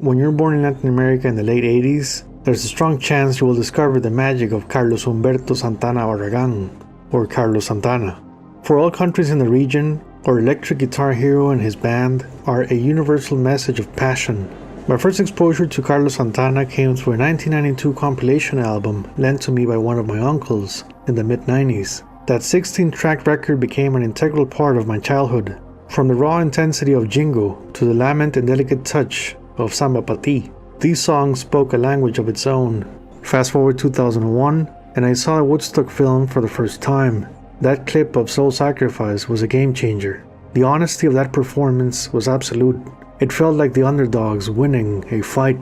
When you're born in Latin America in the late 80s, there's a strong chance you will discover the magic of Carlos Humberto Santana Barragán, or Carlos Santana. For all countries in the region, our electric guitar hero and his band are a universal message of passion. My first exposure to Carlos Santana came through a 1992 compilation album lent to me by one of my uncles in the mid-90s. That 16-track record became an integral part of my childhood. From the raw intensity of Jingo to the lament and delicate touch of Samba Pati, these songs spoke a language of its own. Fast forward 2001, and I saw a Woodstock film for the first time. That clip of Soul Sacrifice was a game changer. The honesty of that performance was absolute. It felt like the underdogs winning a fight.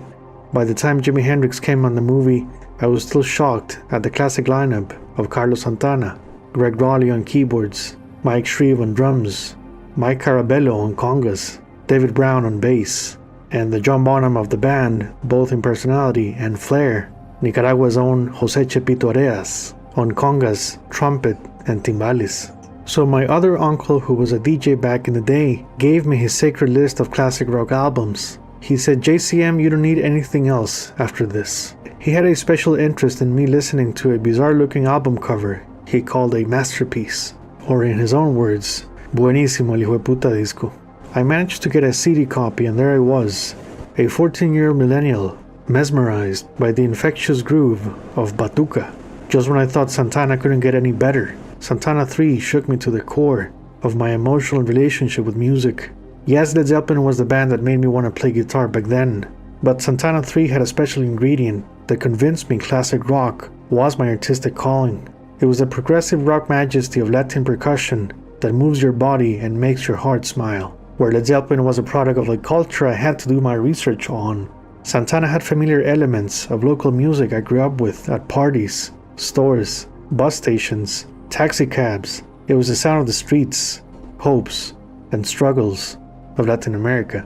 By the time Jimi Hendrix came on the movie, I was still shocked at the classic lineup of Carlos Santana, Greg Rolie on keyboards, Mike Shrieve on drums, Mike Carabello on congas, David Brown on bass, and the John Bonham of the band, both in personality and flair, Nicaragua's own Jose Chepito Areas on congas, trumpet, and timbales. So my other uncle, who was a DJ back in the day, gave me his sacred list of classic rock albums. He said, "JCM, you don't need anything else after this." He had a special interest in me listening to a bizarre-looking album cover he called a masterpiece, or in his own words, buenísimo el hijo de puta disco. I managed to get a CD copy, and there I was, a 14-year-old millennial, mesmerized by the infectious groove of Batuka. Just when I thought Santana couldn't get any better, Santana III shook me to the core of my emotional relationship with music. Yes, Led Zeppelin was the band that made me want to play guitar back then, but Santana III had a special ingredient that convinced me classic rock was my artistic calling. It was the progressive rock majesty of Latin percussion that moves your body and makes your heart smile. Where Led Zeppelin was a product of the culture I had to do my research on, Santana had familiar elements of local music I grew up with at parties, stores, bus stations, taxi cabs. It was the sound of the streets, hopes, and struggles of Latin America.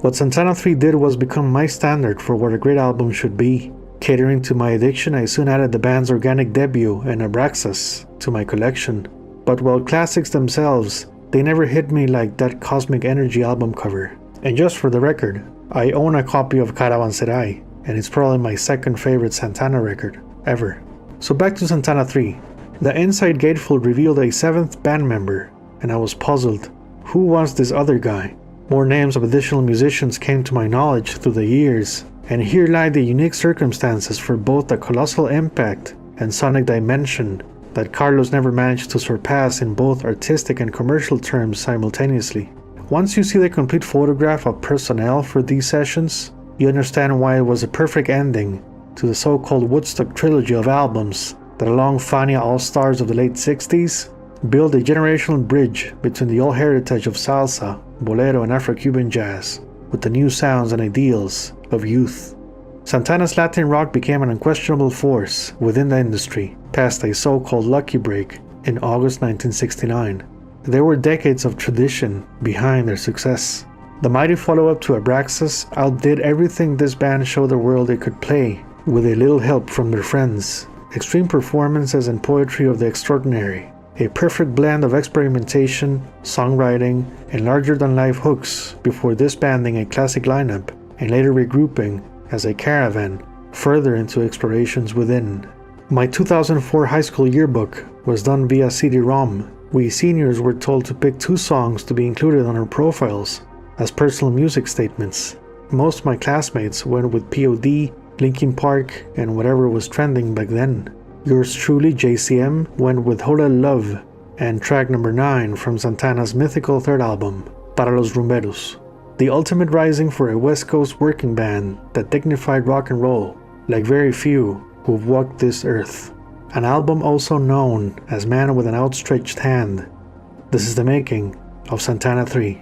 What Santana III did was become my standard for what a great album should be. Catering to my addiction, I soon added the band's organic debut and Abraxas to my collection. But while classics themselves, they never hit me like that Cosmic Energy album cover. And just for the record, I own a copy of Caravanserai, and it's probably my second favorite Santana record ever. So back to Santana III. The Inside Gatefold revealed a 7th band member, and I was puzzled. Who was this other guy? More names of additional musicians came to my knowledge through the years, and here lie the unique circumstances for both the colossal impact and sonic dimension that Carlos never managed to surpass in both artistic and commercial terms simultaneously. Once you see the complete photograph of personnel for these sessions, you understand why it was a perfect ending to the so-called Woodstock trilogy of albums that, along Fania all-stars of the late 60s, build a generational bridge between the old heritage of salsa, bolero, and Afro-Cuban jazz with the new sounds and ideals of youth. Santana's Latin rock became an unquestionable force within the industry past a so-called lucky break in August 1969. There were decades of tradition behind their success. The mighty follow-up to Abraxas outdid everything this band showed the world it could play, with a little help from their friends. Extreme performances and poetry of the extraordinary. A perfect blend of experimentation, songwriting, and larger-than-life hooks before disbanding a classic lineup and later regrouping as a caravan further into explorations within. My 2004 high school yearbook was done via CD-ROM. We seniors were told to pick 2 songs to be included on our profiles as personal music statements. Most of my classmates went with POD, Linkin Park, and whatever was trending back then. Yours truly, JCM, went with Hola Love and track number 9 from Santana's mythical 3rd album, Para los Rumberos. The ultimate rising for a West Coast working band that dignified rock and roll, like very few who've walked this earth. An album also known as Man with an Outstretched Hand. This is the making of Santana III.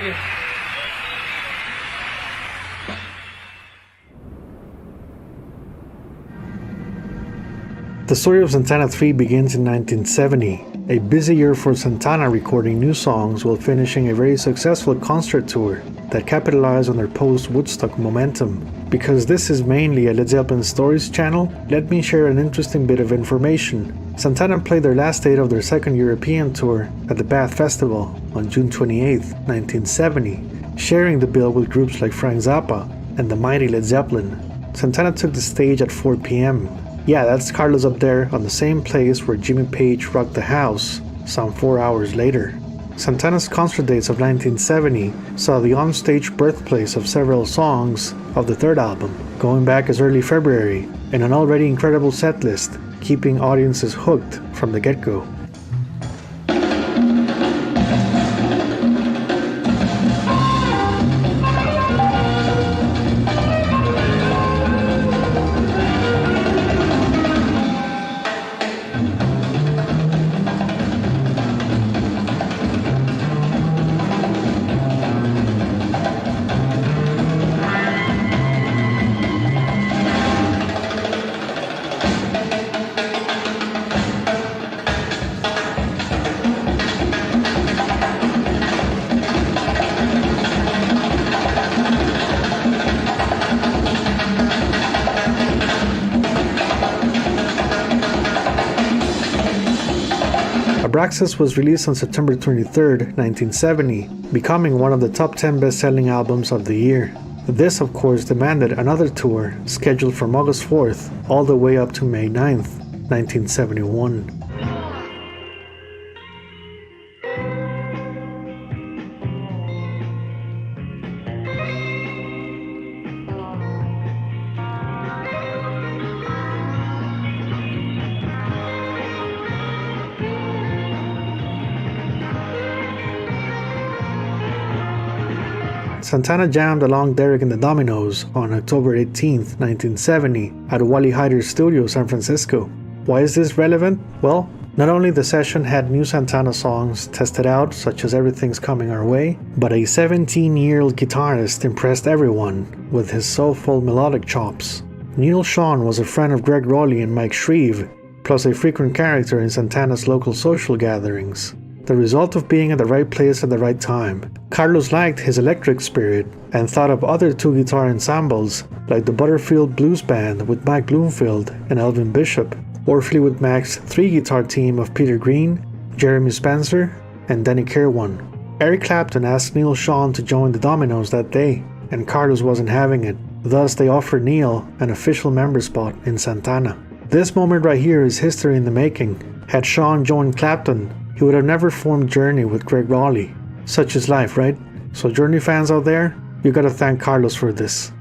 Thank you. The story of Santana III begins in 1970, a busy year for Santana recording new songs while finishing a very successful concert tour that capitalized on their post-Woodstock momentum. Because this is mainly a Led Zeppelin Stories channel, let me share an interesting bit of information. Santana played their last date of their second European tour at the Bath Festival on June 28, 1970, sharing the bill with groups like Frank Zappa and the mighty Led Zeppelin. Santana took the stage at 4 p.m. Yeah, that's Carlos up there on the same place where Jimmy Page rocked the house some 4 hours later. Santana's concert dates of 1970 saw the onstage birthplace of several songs of the third album, going back as early February, and an already incredible setlist, keeping audiences hooked from the get-go. Abraxas was released on September 23, 1970, becoming one of the top 10 best-selling albums of the year. This, of course, demanded another tour, scheduled from August 4th all the way up to May 9th, 1971. Santana jammed along Derek and the Dominos on October 18, 1970 at Wally Heider's studio, San Francisco. Why is this relevant? Well, not only the session had new Santana songs tested out, such as Everything's Coming Our Way, but a 17-year-old guitarist impressed everyone with his soulful melodic chops. Neal Schon was a friend of Greg Rolie and Mike Shrieve, plus a frequent character in Santana's local social gatherings. The result of being at the right place at the right time. Carlos liked his electric spirit and thought of other two-guitar ensembles like the Butterfield Blues Band with Mike Bloomfield and Elvin Bishop, or Fleetwood Mac's three-guitar team of Peter Green, Jeremy Spencer, and Danny Kirwan. Eric Clapton asked Neal Schon to join the Dominos that day, and Carlos wasn't having it. Thus, they offered Neal an official member spot in Santana. This moment right here is history in the making. Had Schon joined Clapton, he would have never formed Journey with Greg Rolie. Such is life, right? So Journey fans out there, you gotta thank Carlos for this.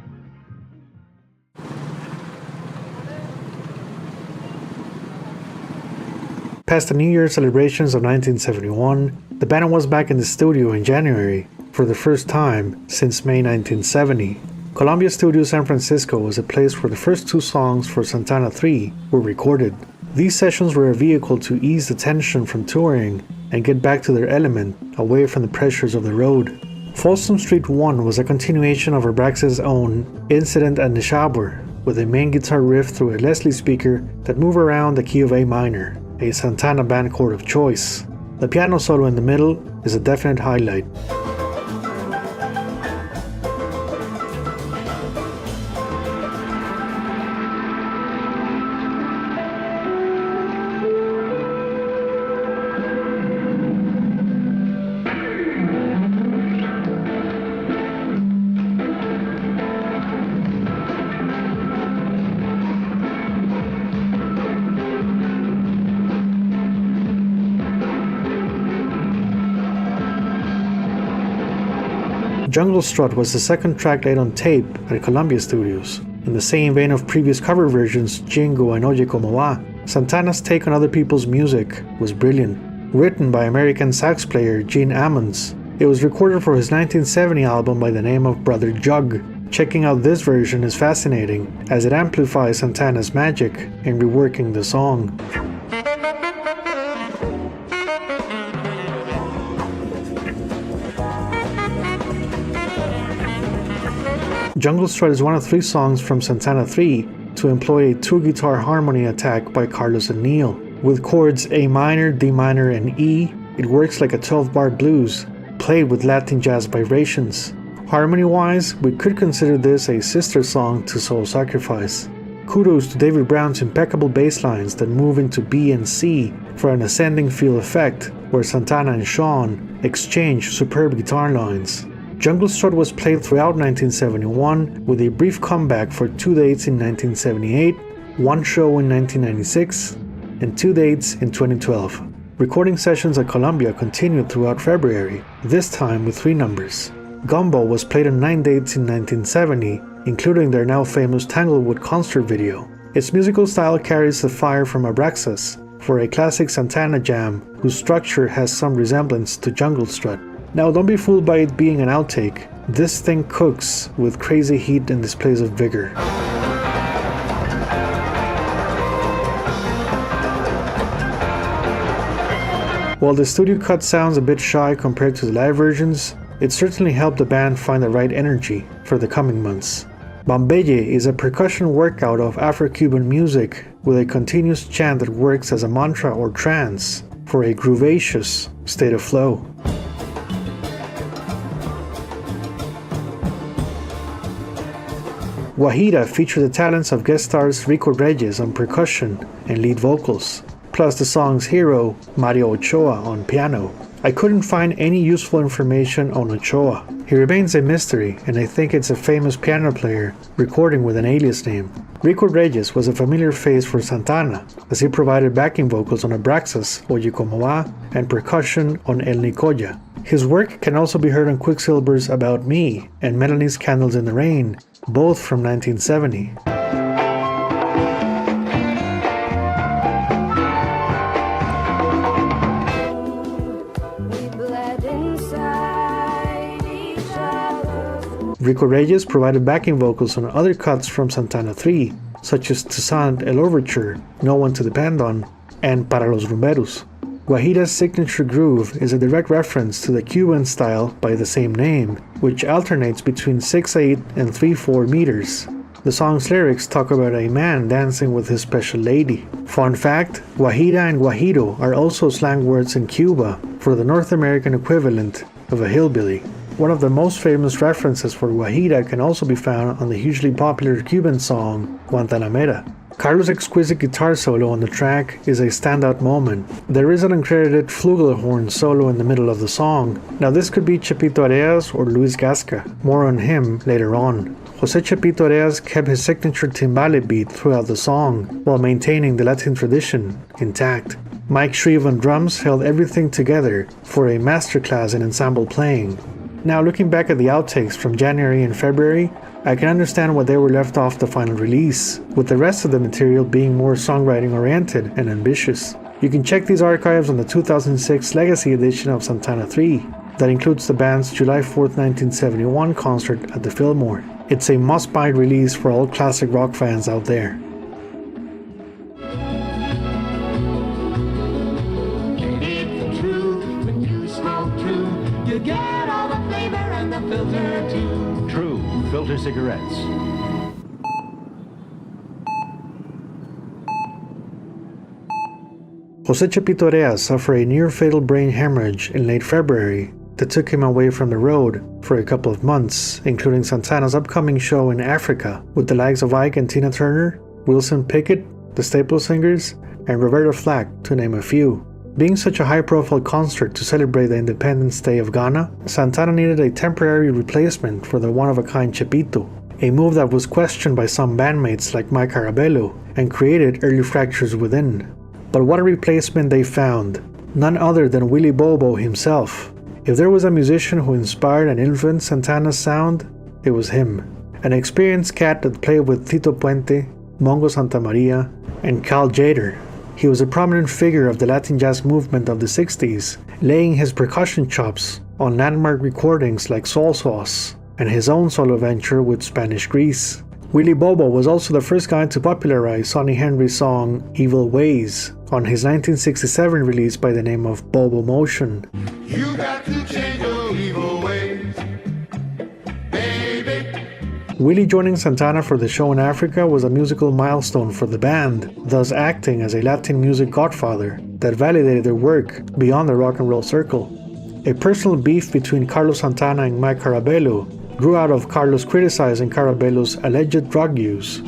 Past the New Year celebrations of 1971, the band was back in the studio in January for the first time since May 1970. Columbia Studio San Francisco was a place where the first two songs for Santana III were recorded. These sessions were a vehicle to ease the tension from touring and get back to their element, away from the pressures of the road. Folsom Street 1 was a continuation of Abraxas' own Incident at Nishabur, with a main guitar riff through a Leslie speaker that moved around the key of A minor, a Santana band chord of choice. The piano solo in the middle is a definite highlight. Jungle Strut was the second track laid on tape at Columbia Studios. In the same vein of previous cover versions, Jingo and Oye Como Va, Santana's take on other people's music was brilliant. Written by American sax player Gene Ammons, it was recorded for his 1970 album by the name of Brother Jug. Checking out this version is fascinating, as it amplifies Santana's magic in reworking the song. Jungle Strut is one of 3 songs from Santana III to employ a 2-guitar harmony attack by Carlos and Neal. With chords A minor, D minor, and E, it works like a 12-bar blues, played with Latin jazz vibrations. Harmony-wise, we could consider this a sister song to Soul Sacrifice. Kudos to David Brown's impeccable bass lines that move into B and C for an ascending feel effect, where Santana and Schon exchange superb guitar lines. Jungle Strut was played throughout 1971, with a brief comeback for 2 dates in 1978, 1 show in 1996, and 2 dates in 2012. Recording sessions at Columbia continued throughout February, this time with 3 numbers. Gumbo was played on 9 dates in 1970, including their now famous Tanglewood concert video. Its musical style carries the fire from Abraxas for a classic Santana jam whose structure has some resemblance to Jungle Strut. Now don't be fooled by it being an outtake. This thing cooks with crazy heat and displays of vigor. While the studio cut sounds a bit shy compared to the live versions, it certainly helped the band find the right energy for the coming months. Bambeye is a percussion workout of Afro-Cuban music with a continuous chant that works as a mantra or trance for a groovacious state of flow. Guajira featured the talents of guest stars Rico Reyes on percussion and lead vocals, plus the song's hero, Mario Ochoa, on piano. I couldn't find any useful information on Ochoa. He remains a mystery, and I think it's a famous piano player recording with an alias name. Rico Reyes was a familiar face for Santana, as he provided backing vocals on Abraxas, Oye Como Va, and percussion on El Nicoya. His work can also be heard on Quicksilver's About Me and Melanie's Candles in the Rain, both from 1970. Rico Reyes provided backing vocals on other cuts from Santana III, such as Toussaint L'Overture, No One to Depend On, and Para los Rumberos. Guajira's signature groove is a direct reference to the Cuban style by the same name, which alternates between 6'8" and 3'4" meters. The song's lyrics talk about a man dancing with his special lady. Fun fact, Guajira and Guajiro are also slang words in Cuba for the North American equivalent of a hillbilly. One of the most famous references for Guajira can also be found on the hugely popular Cuban song Guantanamera. Carlos' exquisite guitar solo on the track is a standout moment. There is an uncredited flugelhorn solo in the middle of the song. Now this could be Chepito Areas or Luís Gasca. More on him later on. Jose Chepito Areas kept his signature timbale beat throughout the song, while maintaining the Latin tradition intact. Mike Shrieve on drums held everything together for a masterclass in ensemble playing. Now looking back at the outtakes from January and February, I can understand why they were left off the final release, with the rest of the material being more songwriting oriented and ambitious. You can check these archives on the 2006 Legacy edition of Santana III, that includes the band's July 4th, 1971 concert at the Fillmore. It's a must-buy release for all classic rock fans out there. Filter cigarettes. Jose Chepito Areas suffered a near-fatal brain hemorrhage in late February that took him away from the road for a couple of months, including Santana's upcoming show in Africa with the likes of Ike and Tina Turner, Wilson Pickett, the Staple Singers, and Roberta Flack, to name a few. Being such a high-profile concert to celebrate the Independence Day of Ghana, Santana needed a temporary replacement for the one-of-a-kind Chepito, a move that was questioned by some bandmates like Mike Carabello and created early fractures within. But what a replacement they found, none other than Willie Bobo himself. If there was a musician who inspired and influenced Santana's sound, it was him. An experienced cat that played with Tito Puente, Mongo Santamaria, and Cal Jader. He was a prominent figure of the Latin jazz movement of the 60s, laying his percussion chops on landmark recordings like Soul Sauce and his own solo venture with Spanish Grease. Willie Bobo was also the first guy to popularize Sonny Henry's song Evil Ways on his 1967 release by the name of Bobo Motion. You got to change your evil ways, baby. Willie joining Santana for the show in Africa was a musical milestone for the band, thus acting as a Latin music godfather that validated their work beyond the rock and roll circle. A personal beef between Carlos Santana and Mike Carabello grew out of Carlos criticizing Carabello's alleged drug use.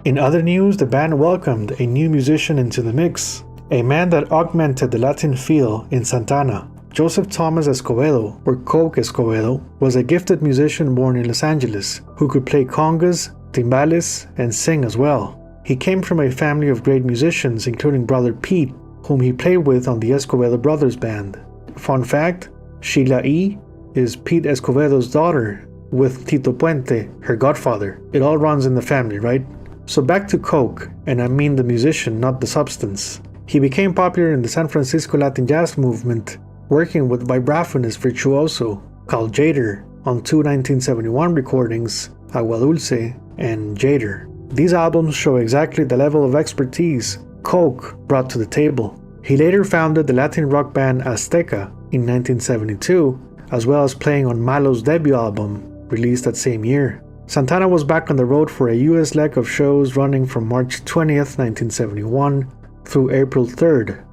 In other news, the band welcomed a new musician into the mix, a man that augmented the Latin feel in Santana. Joseph Thomas Escovedo, or Coke Escovedo, was a gifted musician born in Los Angeles who could play congas, timbales, and sing as well. He came from a family of great musicians, including brother Pete, whom he played with on the Escovedo Brothers Band. Fun fact, Sheila E. is Pete Escovedo's daughter, with Tito Puente, her godfather. It all runs in the family, right? So back to Coke, and I mean the musician, not the substance. He became popular in the San Francisco Latin jazz movement, working with vibraphonist virtuoso called Jader on two 1971 recordings, Agua Dulce and Jader. These albums show exactly the level of expertise Coke brought to the table. He later founded the Latin rock band Azteca in 1972, as well as playing on Malo's debut album, released that same year. Santana was back on the road for a US leg of shows running from March 20th, 1971 through April 3rd.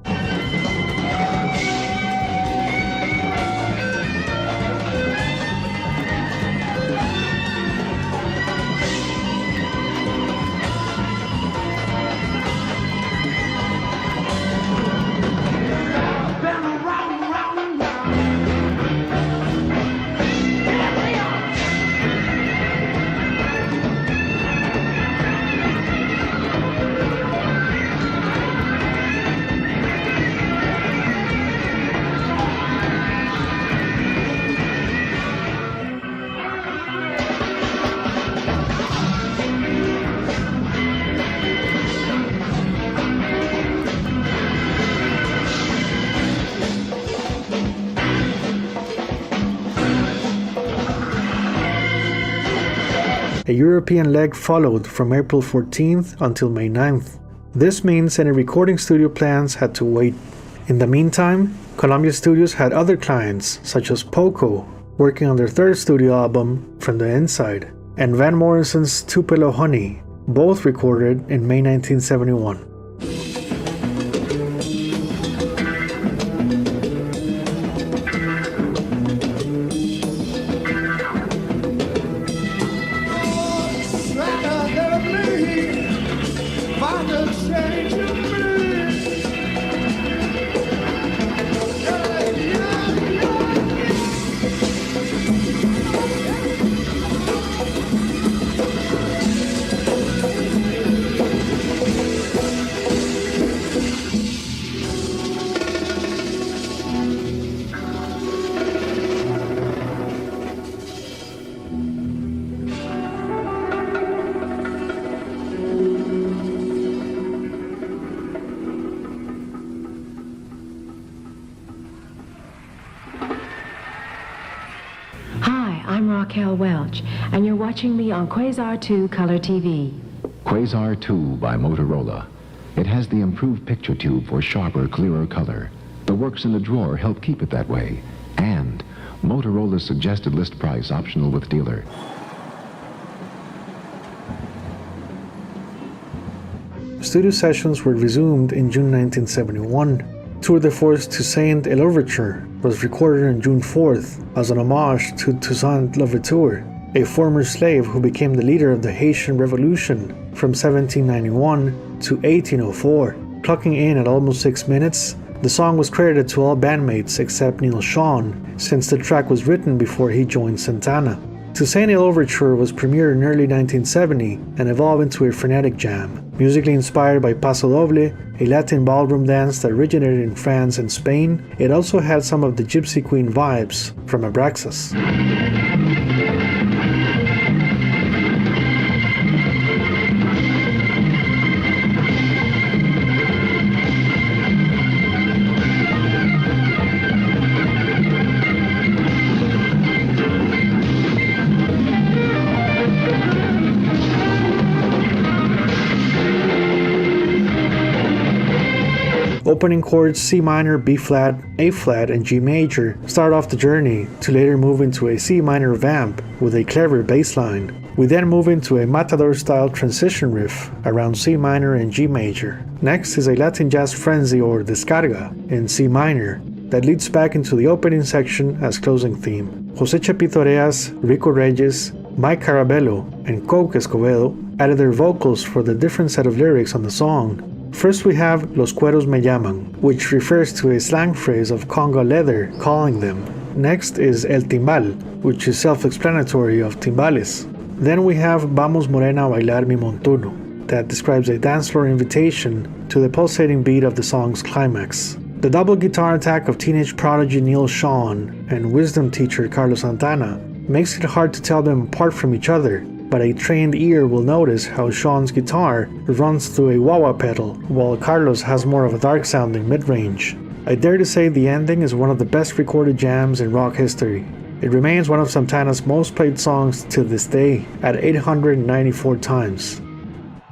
A European leg followed from April 14th until May 9th. This means any recording studio plans had to wait. In the meantime, Columbia Studios had other clients, such as Poco, working on their third studio album, From the Inside, and Van Morrison's Tupelo Honey, both recorded in May 1971. Welch, and you're watching me on Quasar 2 Color TV. Quasar 2 by Motorola. It has the improved picture tube for sharper, clearer color. The works in the drawer help keep it that way. And Motorola's suggested list price optional with dealer. Studio sessions were resumed in June 1971. Tour de Force Toussaint L'Overture was recorded on June 4th as an homage to Toussaint L'Overture, a former slave who became the leader of the Haitian Revolution from 1791 to 1804. Clocking in at almost 6 minutes, the song was credited to all bandmates except Neal Schon, since the track was written before he joined Santana. Toussaint L'Overture was premiered in early 1970 and evolved into a frenetic jam. Musically inspired by Paso Doble, a Latin ballroom dance that originated in France and Spain, it also had some of the Gypsy Queen vibes from Abraxas. Opening chords C minor, B flat, A flat, and G major start off the journey to later move into a C minor vamp with a clever bass line. We then move into a matador-style transition riff around C minor and G major. Next is a Latin jazz frenzy or descarga in C minor that leads back into the opening section as closing theme. Jose Chepito Areas, Rico Reyes, Mike Carabello, and Coke Escovedo added their vocals for the different set of lyrics on the song. First we have Los Cueros Me Llaman, which refers to a slang phrase of conga leather calling them. Next is El Timbal, which is self-explanatory of timbales. Then we have Vamos Morena a Bailar Mi Montuno, that describes a dance floor invitation to the pulsating beat of the song's climax. The double guitar attack of teenage prodigy Neal Schon and wisdom teacher Carlos Santana makes it hard to tell them apart from each other, but a trained ear will notice how Sean's guitar runs through a wah-wah pedal, while Carlos has more of a dark-sounding mid-range. I dare to say the ending is one of the best recorded jams in rock history. It remains one of Santana's most played songs to this day, at 894 times.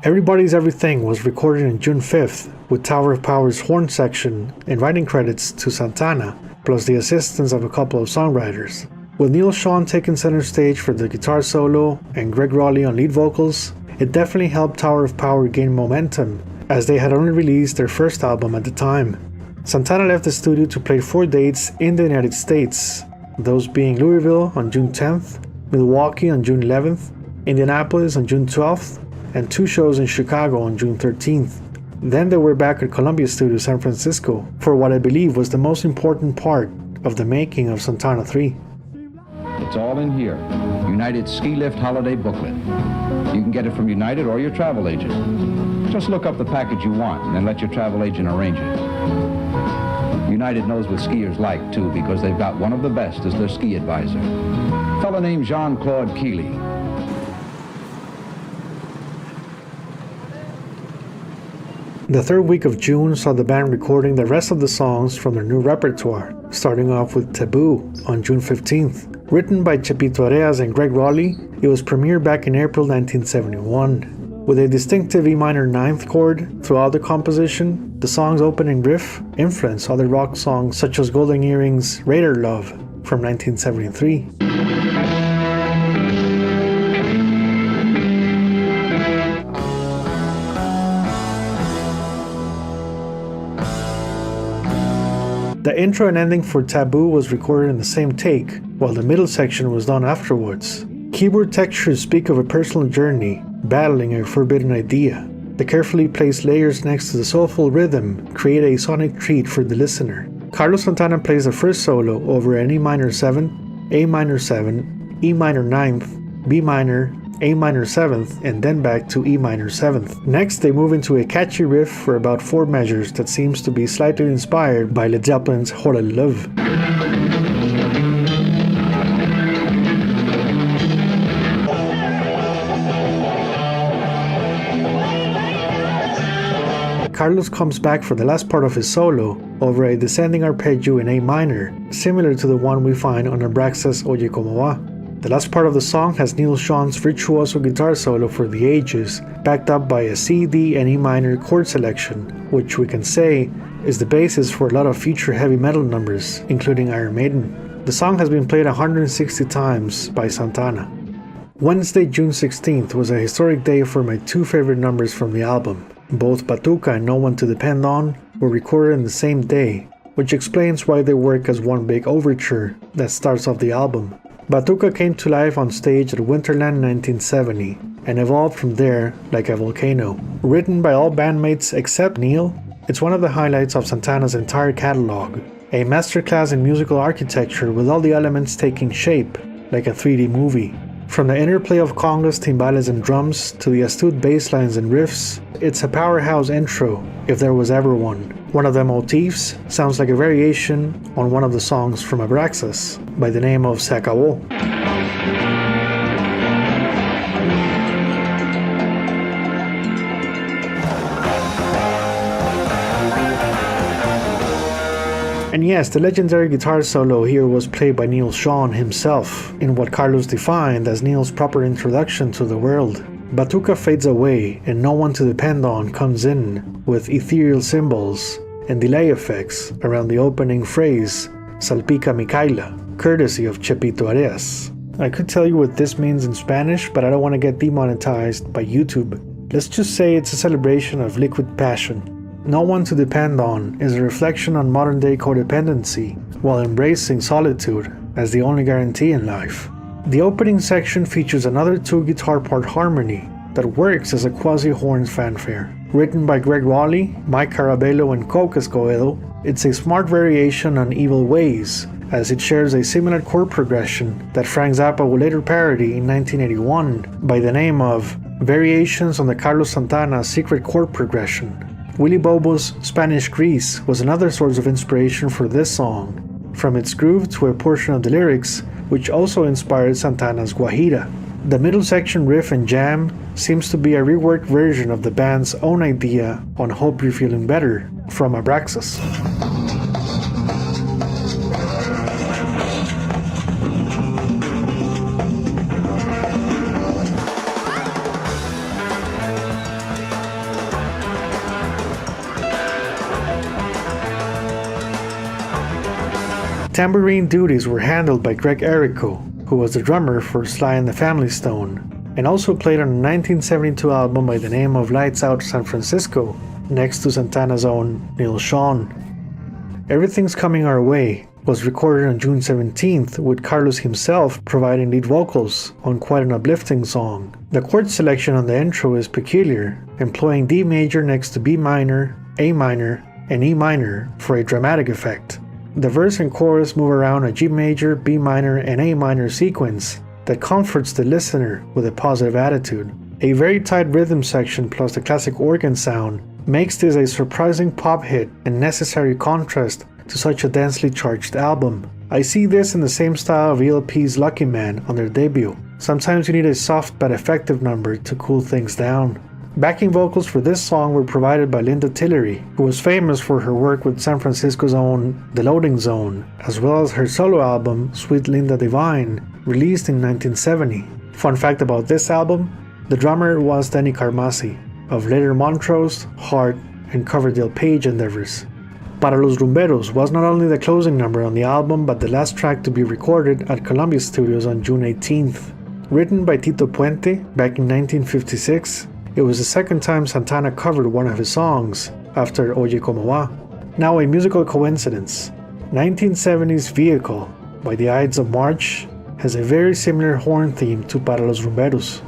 Everybody's Everything was recorded on June 5th, with Tower of Power's horn section and writing credits to Santana, plus the assistance of a couple of songwriters. With Neal Schon taking center stage for the guitar solo and Greg Rolie on lead vocals, it definitely helped Tower of Power gain momentum, as they had only released their first album at the time. Santana left the studio to play 4 dates in the United States, those being Louisville on June 10th, Milwaukee on June 11th, Indianapolis on June 12th, and 2 shows in Chicago on June 13th. Then they were back at Columbia Studio San Francisco for what I believe was the most important part of the making of Santana III. It's all in here. United's Ski Lift Holiday Booklet. You can get it from United or your travel agent. Just look up the package you want and then let your travel agent arrange it. United knows what skiers like, too, because they've got one of the best as their ski advisor. A fellow named Jean-Claude Keeley. The third week of June saw the band recording the rest of the songs from their new repertoire, starting off with Taboo on June 15th. Written by Chepito Areas and Greg Rolie, it was premiered back in April 1971. With a distinctive E minor 9th chord throughout the composition, the song's opening riff influenced other rock songs such as Golden Earring's Raider Love from 1973. The intro and ending for Taboo was recorded in the same take, while the middle section was done afterwards. Keyboard textures speak of a personal journey, battling a forbidden idea. The carefully placed layers next to the soulful rhythm create a sonic treat for the listener. Carlos Santana plays the first solo over an E minor 7, A minor 7, E minor 9th, B minor, A minor 7th, and then back to E minor 7th. Next, they move into a catchy riff for about 4 measures that seems to be slightly inspired by Led Zeppelin's Hora Love. Carlos comes back for the last part of his solo over a descending arpeggio in A minor, similar to the one we find on Abraxas Oye Como Va. The last part of the song has Neal Schon's virtuoso guitar solo for the ages, backed up by a C, D, and E minor chord selection, which we can say is the basis for a lot of future heavy metal numbers, including Iron Maiden. The song has been played 160 times by Santana. Wednesday, June 16th was a historic day for my 2 favorite numbers from the album. Both Batuka and No One to Depend On were recorded in the same day, which explains why they work as one big overture that starts off the album. Batuka came to life on stage at Winterland in 1970 and evolved from there like a volcano. Written by all bandmates except Neal, it's one of the highlights of Santana's entire catalog, a masterclass in musical architecture with all the elements taking shape like a 3D movie. From the interplay of congas, timbales, and drums to the astute bass lines and riffs, it's a powerhouse intro if there was ever one. One of the motifs sounds like a variation on one of the songs from Abraxas by the name of Se Acabó. And yes, the legendary guitar solo here was played by Neal Schon himself in what Carlos defined as Neal's proper introduction to the world. Batuka fades away and No One to Depend On comes in with ethereal cymbals and delay effects around the opening phrase, Salpica Micaela, courtesy of Chepito Areas. I could tell you what this means in Spanish, but I don't want to get demonetized by YouTube. Let's just say it's a celebration of liquid passion. No one to depend on is a reflection on modern-day codependency, while embracing solitude as the only guarantee in life. The opening section features another two-guitar part harmony that works as a quasi-horn fanfare. Written by Greg Rolie, Mike Carabello and Coke Escovedo, it's a smart variation on Evil Ways, as it shares a similar chord progression that Frank Zappa would later parody in 1981 by the name of Variations on the Carlos Santana Secret Chord Progression. Willie Bobo's Spanish Grease was another source of inspiration for this song, from its groove to a portion of the lyrics, which also inspired Santana's Guajira. The middle section riff and jam seems to be a reworked version of the band's own idea on Hope You're Feeling Better from Abraxas. Tambourine duties were handled by Greg Errico, who was the drummer for Sly and the Family Stone, and also played on a 1972 album by the name of Lights Out San Francisco, next to Santana's own Neal Schon. Everything's Coming Our Way was recorded on June 17th, with Carlos himself providing lead vocals on quite an uplifting song. The chord selection on the intro is peculiar, employing D major next to B minor, A minor, and E minor for a dramatic effect. The verse and chorus move around a G major, B minor, and A minor sequence that comforts the listener with a positive attitude. A very tight rhythm section plus the classic organ sound makes this a surprising pop hit and necessary contrast to such a densely charged album. I see this in the same style of ELP's Lucky Man on their debut. Sometimes you need a soft but effective number to cool things down. Backing vocals for this song were provided by Linda Tillery, who was famous for her work with San Francisco's own The Loading Zone, as well as her solo album Sweet Linda Divine, released in 1970. Fun fact about this album, the drummer was Danny Carmassi, of later Montrose, Heart, and Coverdale Page endeavors. Para los Rumberos was not only the closing number on the album, but the last track to be recorded at Columbia Studios on June 18th. Written by Tito Puente back in 1956, it was the second time Santana covered one of his songs, after Oye Como Va. Now a musical coincidence. 1970's Vehicle, by the Ides of March, has a very similar horn theme to Para los Rumberos.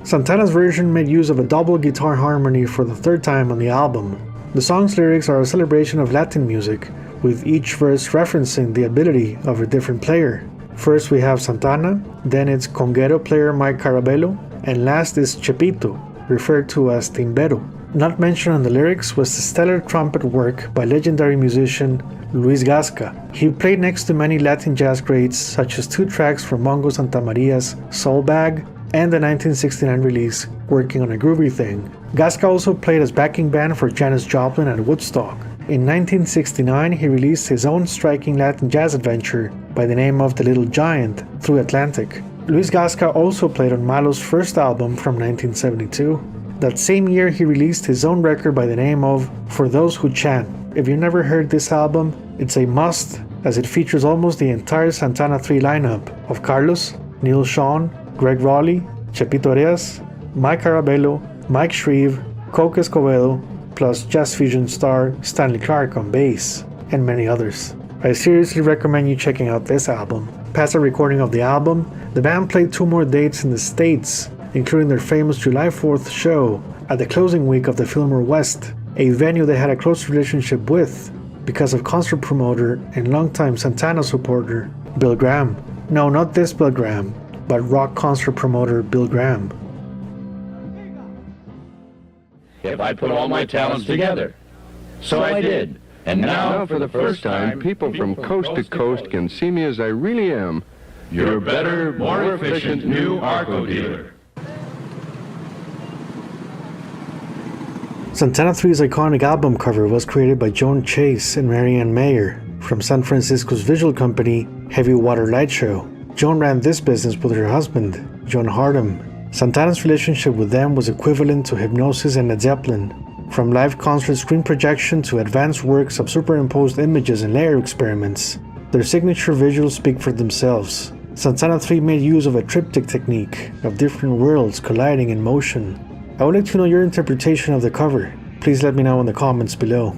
Santana's version made use of a double guitar harmony for the third time on the album. The song's lyrics are a celebration of Latin music, with each verse referencing the ability of a different player. First we have Santana, then it's conguero player Mike Carabello, and last is Chepito, referred to as timbero. Not mentioned on the lyrics was the stellar trumpet work by legendary musician Luís Gasca. He played next to many Latin jazz greats, such as 2 tracks from Mongo Santamaria's Soul Bag and the 1969 release Working on a Groovy Thing. Gasca also played as backing band for Janis Joplin at Woodstock. In 1969, he released his own striking Latin jazz adventure by the name of The Little Giant through Atlantic. Luís Gasca also played on Malo's first album from 1972. That same year, he released his own record by the name of For Those Who Chant. If you've never heard this album, it's a must, as it features almost the entire Santana III lineup of Carlos, Neal Schon, Greg Rolie, Chepito Areas, Mike Carabello, Mike Shrieve, Coke Escovedo, plus jazz fusion star Stanley Clarke on bass, and many others. I seriously recommend you checking out this album. Past a recording of the album, the band played 2 more dates in the States, including their famous July 4th show at the closing week of the Fillmore West, a venue they had a close relationship with because of concert promoter and longtime Santana supporter Bill Graham. No, not this Bill Graham, but rock concert promoter Bill Graham. If I put all my talents together. So I did. And now, for the first time, people from coast to coast can see me as I really am. you're a better, more efficient new Arco dealer. Santana III's iconic album cover was created by Joan Chase and Marianne Mayer from San Francisco's visual company Heavy Water Light Show. Joan ran this business with her husband, John Hardam. Santana's relationship with them was equivalent to Hypnosis and Led Zeppelin. From live concert screen projection to advanced works of superimposed images and layer experiments, their signature visuals speak for themselves. Santana III made use of a triptych technique of different worlds colliding in motion. I would like to know your interpretation of the cover. Please let me know in the comments below.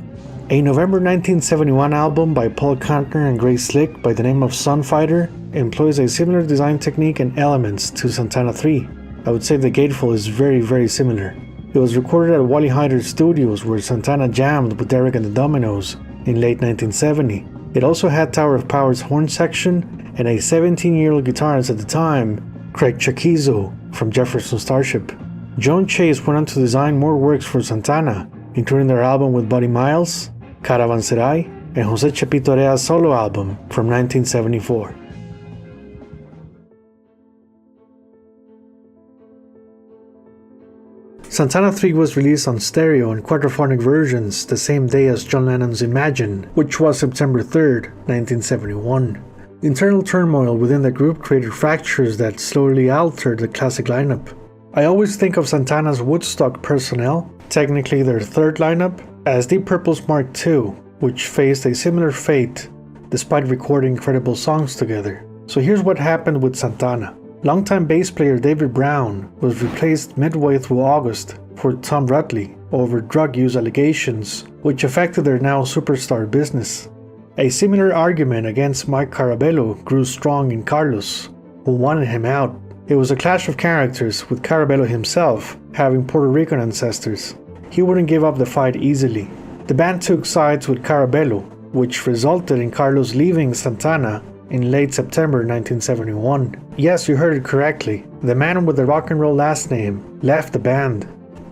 A November 1971 album by Paul Kantner and Grace Slick by the name of Sunfighter employs a similar design technique and elements to Santana III. I would say the gatefold is very similar. It was recorded at Wally Heider Studios where Santana jammed with Derek and the Dominos in late 1970. It also had Tower of Power's horn section and a 17-year-old guitarist at the time, Craig Chaquizo from Jefferson Starship. Joan Chase went on to design more works for Santana, including their album with Buddy Miles, Caravanserai, and Jose Chepito Areas' solo album from 1974. Santana III was released on stereo and quadraphonic versions the same day as John Lennon's Imagine, which was September 3rd, 1971. Internal turmoil within the group created fractures that slowly altered the classic lineup. I always think of Santana's Woodstock personnel, technically their third lineup, as Deep Purple's Mark II, which faced a similar fate despite recording incredible songs together. So here's what happened with Santana. Longtime bass player David Brown was replaced midway through August for Tom Rutley over drug use allegations, which affected their now superstar business. A similar argument against Mike Carabello grew strong in Carlos, who wanted him out. It was a clash of characters, with Carabello himself having Puerto Rican ancestors. He wouldn't give up the fight easily. The band took sides with Carabello, which resulted in Carlos leaving Santana in late September 1971. Yes, you heard it correctly. The man with the rock and roll last name left the band.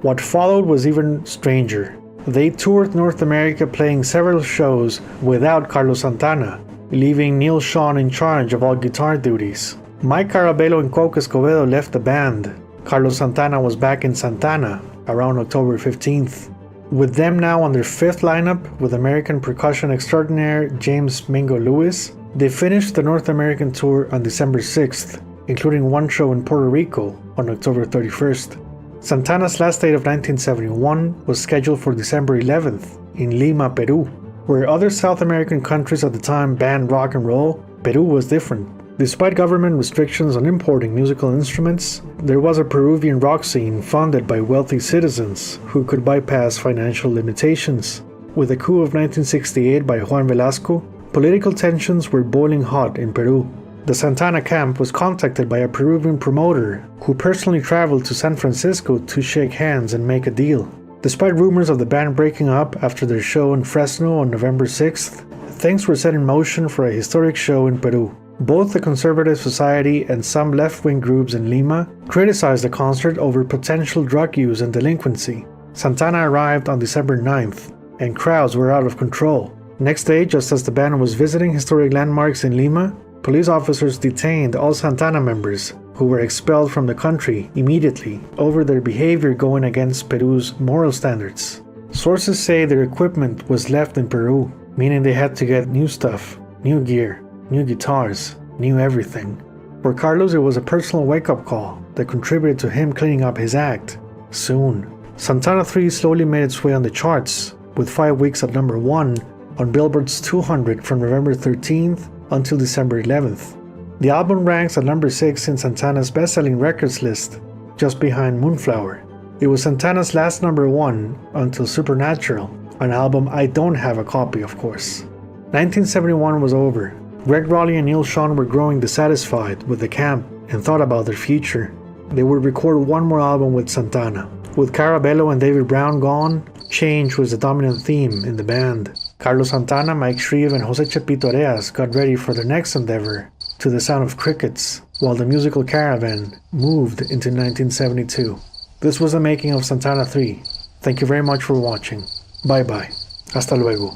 What followed was even stranger. They toured North America playing several shows without Carlos Santana, leaving Neal Schon in charge of all guitar duties. Mike Carabello and Coke Escovedo left the band. Carlos Santana was back in Santana around October 15th. With them now on their fifth lineup with American percussion extraordinaire James Mingo Lewis, they finished the North American tour on December 6th, including one show in Puerto Rico on October 31st. Santana's last date of 1971 was scheduled for December 11th in Lima, Peru. Where other South American countries at the time banned rock and roll, Peru was different. Despite government restrictions on importing musical instruments, there was a Peruvian rock scene funded by wealthy citizens who could bypass financial limitations. With the coup of 1968 by Juan Velasco, political tensions were boiling hot in Peru. The Santana camp was contacted by a Peruvian promoter who personally traveled to San Francisco to shake hands and make a deal. Despite rumors of the band breaking up after their show in Fresno on November 6th, things were set in motion for a historic show in Peru. Both the Conservative Society and some left-wing groups in Lima criticized the concert over potential drug use and delinquency. Santana arrived on December 9th, and crowds were out of control. Next day, just as the band was visiting historic landmarks in Lima, police officers detained all Santana members, who were expelled from the country immediately over their behavior going against Peru's moral standards. Sources say their equipment was left in Peru, meaning they had to get new stuff, new gear, new guitars, new everything. For Carlos, it was a personal wake-up call that contributed to him cleaning up his act soon. Santana III slowly made its way on the charts, with 5 weeks at number 1 on Billboard's 200 from November 13th until December 11th. The album ranks at number 6 in Santana's best-selling records list, just behind Moonflower. It was Santana's last number 1 until Supernatural, an album I don't have a copy, of course. 1971 was over. Greg Rolie and Neal Schon were growing dissatisfied with the camp and thought about their future. They would record one more album with Santana. With Carabello and David Brown gone, change was the dominant theme in the band. Carlos Santana, Mike Shrieve, and Jose Chepito Areas got ready for their next endeavor to the sound of crickets, while the musical caravan moved into 1972. This was the making of Santana III. Thank you very much for watching. Bye bye. Hasta luego.